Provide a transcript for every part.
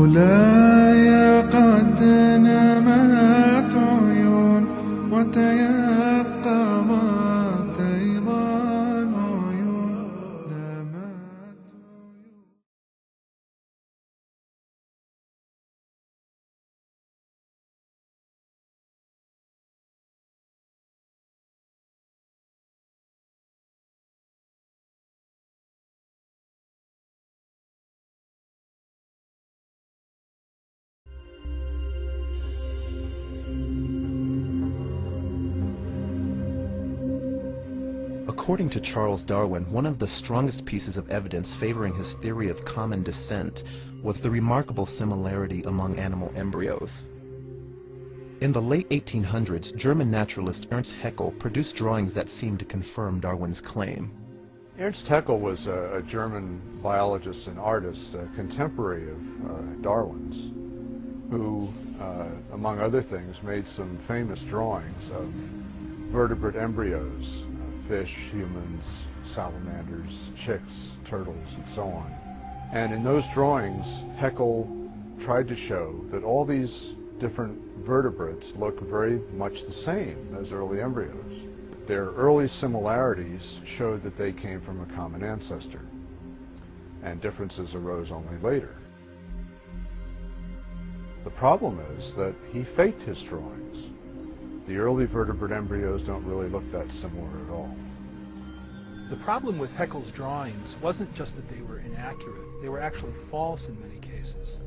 مولاي قد نمت عيون وتيقظت أيضا عيون نمت. According to Charles Darwin, one of the strongest pieces of evidence favoring his theory of common descent was the remarkable similarity among animal embryos. In the late 1800s, German naturalist Ernst Haeckel produced drawings that seemed to confirm Darwin's claim. Ernst Haeckel was a German biologist and artist, a contemporary of Darwin's, who, among other things, made some famous drawings of vertebrate embryos, fish, humans, salamanders, chicks, turtles, and so on. And in those drawings, Haeckel tried to show that all these different vertebrates look very much the same as early embryos. Their early similarities showed that they came from a common ancestor, and differences arose only later. The problem is that he faked his drawings. The early vertebrate embryos don't really look that similar at all. The problem with Haeckel's drawings wasn't just that they were inaccurate, they were actually false in many cases.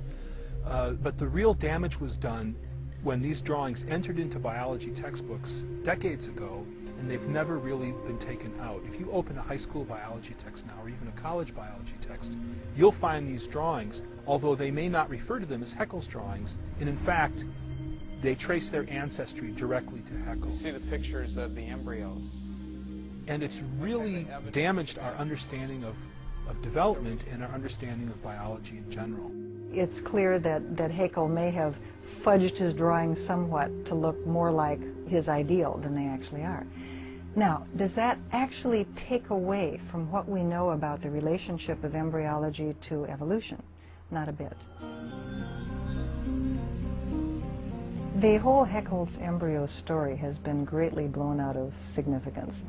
But the real damage was done when these drawings entered into biology textbooks decades ago, and they've never really been taken out. If you open a high school biology text now, or even a college biology text, you'll find these drawings, although they may not refer to them as Haeckel's drawings, and in fact, they trace their ancestry directly to Haeckel. You see the pictures of the embryos. And it's really damaged our understanding of development and our understanding of biology in general. It's clear that Haeckel may have fudged his drawings somewhat to look more like his ideal than they actually are. Now, does that actually take away from what we know about the relationship of embryology to evolution? Not a bit. The whole Haeckel's embryo story has been greatly blown out of significance.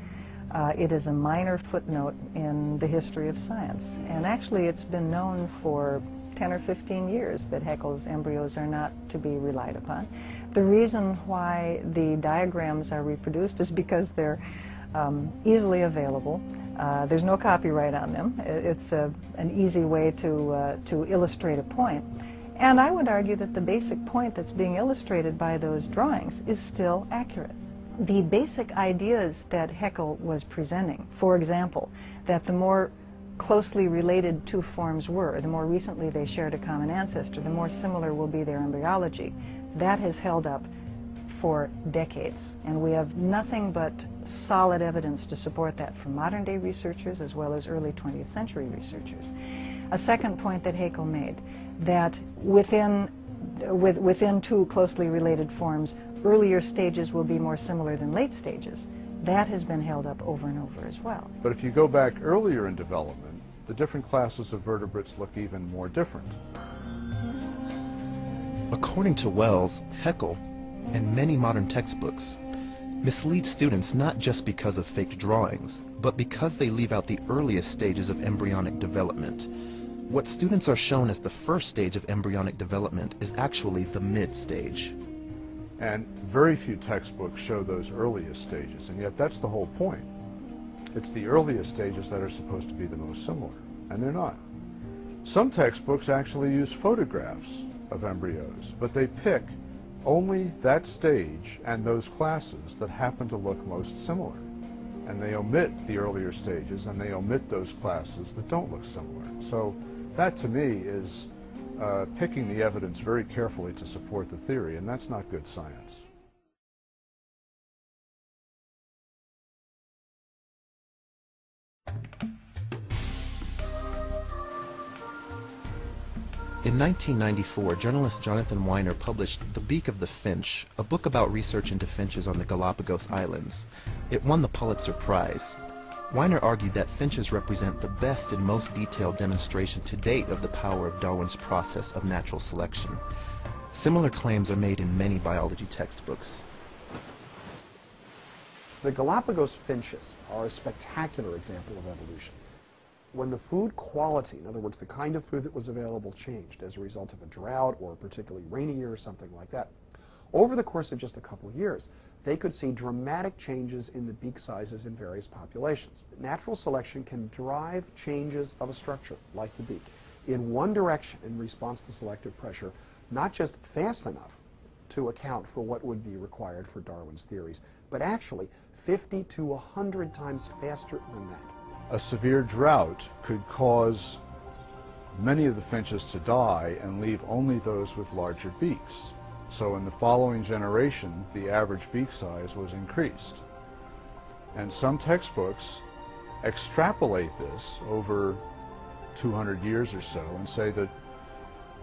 It is a minor footnote in the history of science, and actually it's been known for 10 or 15 years that Haeckel's embryos are not to be relied upon. The reason why the diagrams are reproduced is because they're easily available. There's no copyright on them. It's an easy way to illustrate a point. And I would argue that the basic point that's being illustrated by those drawings is still accurate. The basic ideas that Haeckel was presenting, for example, that the more closely related two forms were, the more recently they shared a common ancestor, the more similar will be their embryology, that has held up for decades. And we have nothing but solid evidence to support that from modern-day researchers as well as early 20th century researchers. A second point that Haeckel made, that within two closely related forms, earlier stages will be more similar than late stages. That has been held up over and over as well. But if you go back earlier in development, the different classes of vertebrates look even more different. According to Wells, Haeckel, and many modern textbooks, mislead students not just because of faked drawings, but because they leave out the earliest stages of embryonic development. What students are shown as the first stage of embryonic development is actually the mid-stage. And very few textbooks show those earliest stages, and yet that's the whole point. It's the earliest stages that are supposed to be the most similar, and they're not. Some textbooks actually use photographs of embryos, but they pick only that stage and those classes that happen to look most similar. And they omit the earlier stages, and they omit those classes that don't look similar. So that, to me, is picking the evidence very carefully to support the theory, and that's not good science. In 1994, journalist Jonathan Weiner published The Beak of the Finch, a book about research into finches on the Galapagos Islands. It won the Pulitzer Prize. Weiner argued that finches represent the best and most detailed demonstration to date of the power of Darwin's process of natural selection. Similar claims are made in many biology textbooks. The Galapagos finches are a spectacular example of evolution. When the food quality, in other words, the kind of food that was available, changed as a result of a drought or a particularly rainy year or something like that, over the course of just a couple of years, they could see dramatic changes in the beak sizes in various populations. Natural selection can drive changes of a structure, like the beak, in one direction in response to selective pressure, not just fast enough to account for what would be required for Darwin's theories, but actually 50 to 100 times faster than that. A severe drought could cause many of the finches to die and leave only those with larger beaks. So in the following generation, the average beak size was increased. And some textbooks extrapolate this over 200 years or so and say that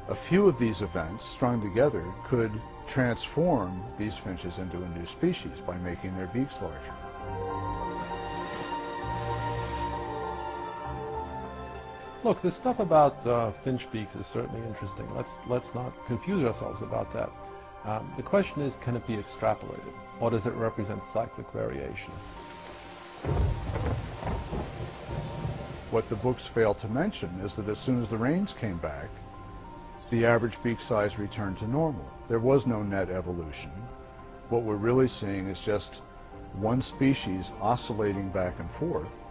a few of these events strung together could transform these finches into a new species by making their beaks larger. Look, the stuff about finch beaks is certainly interesting. Let's not confuse ourselves about that. The question is, can it be extrapolated, or does it represent cyclic variation? What the books fail to mention is that as soon as the rains came back, the average beak size returned to normal. There was no net evolution. What we're really seeing is just one species oscillating back and forth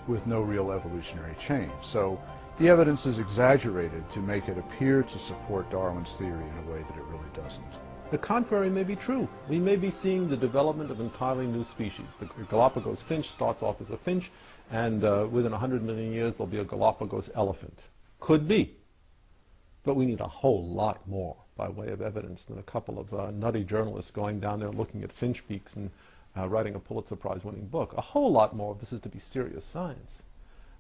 with no real evolutionary change. So the evidence is exaggerated to make it appear to support Darwin's theory in a way that it really doesn't. The contrary may be true. We may be seeing the development of entirely new species. The Galapagos finch starts off as a finch, and within 100 million years there'll be a Galapagos elephant. Could be. But we need a whole lot more by way of evidence than a couple of nutty journalists going down there looking at finch beaks and writing a Pulitzer Prize-winning book. A whole lot more if this is to be serious science.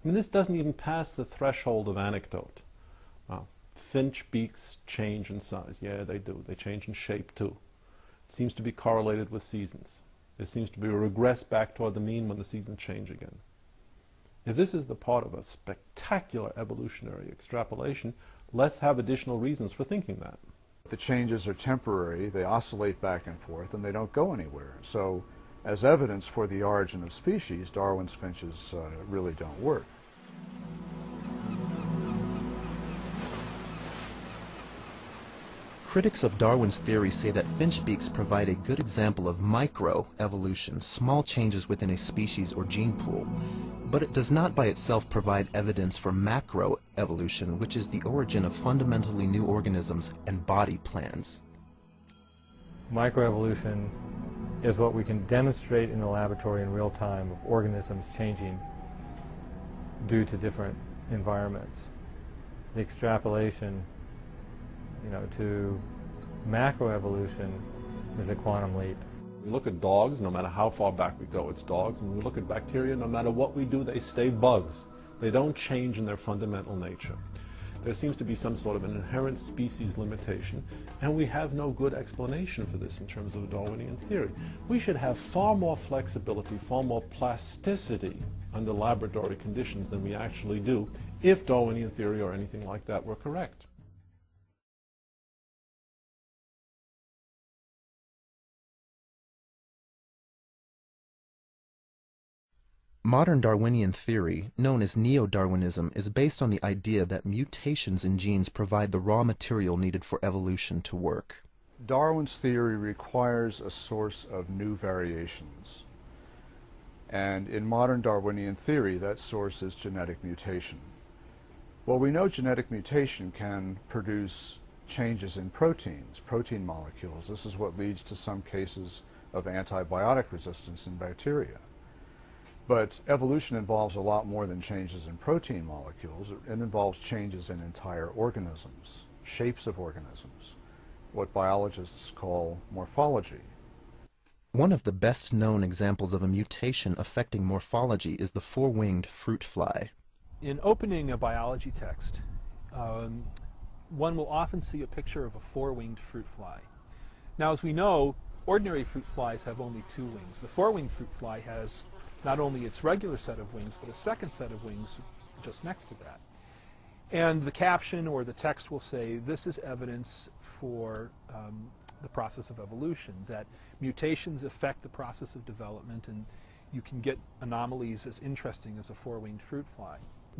I mean, this doesn't even pass the threshold of anecdote. Finch beaks change in size. Yeah, they do. They change in shape, too. It seems to be correlated with seasons. There seems to be a regress back toward the mean when the seasons change again. If this is the part of a spectacular evolutionary extrapolation, let's have additional reasons for thinking that. The changes are temporary, they oscillate back and forth, and they don't go anywhere. So, as evidence for the origin of species, Darwin's finches really don't work. Critics of Darwin's theory say that finch beaks provide a good example of micro-evolution, small changes within a species or gene pool. But it does not by itself provide evidence for macroevolution, which is the origin of fundamentally new organisms and body plans. Microevolution is what we can demonstrate in the laboratory in real time of organisms changing due to different environments. The extrapolation, to macroevolution is a quantum leap. We look at dogs, no matter how far back we go, it's dogs. And we look at bacteria, no matter what we do, they stay bugs. They don't change in their fundamental nature. There seems to be some sort of an inherent species limitation, and we have no good explanation for this in terms of a Darwinian theory. We should have far more flexibility, far more plasticity under laboratory conditions than we actually do if Darwinian theory or anything like that were correct. Modern Darwinian theory, known as neo-Darwinism, is based on the idea that mutations in genes provide the raw material needed for evolution to work. Darwin's theory requires a source of new variations. And in modern Darwinian theory, that source is genetic mutation. Well, we know genetic mutation can produce changes in proteins, protein molecules. This is what leads to some cases of antibiotic resistance in bacteria. But evolution involves a lot more than changes in protein molecules. It involves changes in entire organisms, shapes of organisms, what biologists call morphology. One of the best known examples of a mutation affecting morphology is the four-winged fruit fly. In opening a biology text, one will often see a picture of a four-winged fruit fly. Now, as we know, ordinary fruit flies have only two wings. The four-winged fruit fly has not only its regular set of wings, but a second set of wings just next to that. And the caption or the text will say, this is evidence for the process of evolution, that mutations affect the process of development, and you can get anomalies as interesting as a four-winged fruit fly.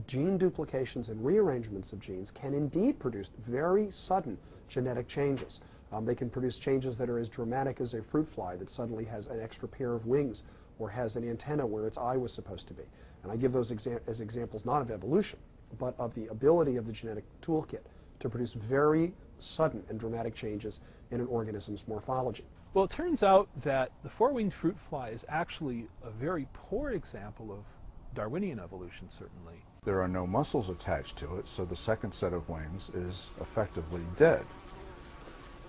Gene duplications and rearrangements of genes can indeed produce very sudden genetic changes. They can produce changes that are as dramatic as a fruit fly that suddenly has an extra pair of wings or has an antenna where its eye was supposed to be. And I give those as examples not of evolution, but of the ability of the genetic toolkit to produce very sudden and dramatic changes in an organism's morphology. Well, it turns out that the four-winged fruit fly is actually a very poor example of Darwinian evolution, certainly. There are no muscles attached to it, so the second set of wings is effectively dead.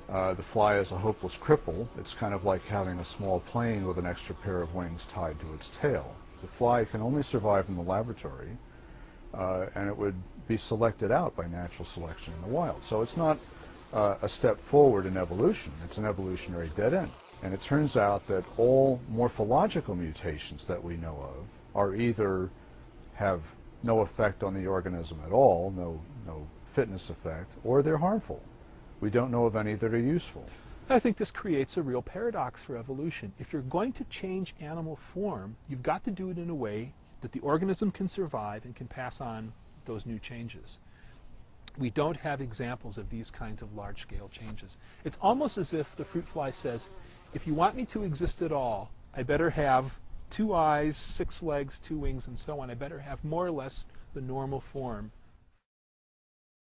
The fly is a hopeless cripple. It's kind of like having a small plane with an extra pair of wings tied to its tail. The fly can only survive in the laboratory, and it would be selected out by natural selection in the wild. So it's not a step forward in evolution. It's an evolutionary dead end. And it turns out that all morphological mutations that we know of are either have no effect on the organism at all, no fitness effect, or they're harmful. We don't know of any that are useful. I think this creates a real paradox for evolution. If you're going to change animal form, you've got to do it in a way that the organism can survive and can pass on those new changes. We don't have examples of these kinds of large-scale changes. It's almost as if the fruit fly says, if you want me to exist at all, I better have 2 eyes, 6 legs, 2 wings, and so on. I better have more or less the normal form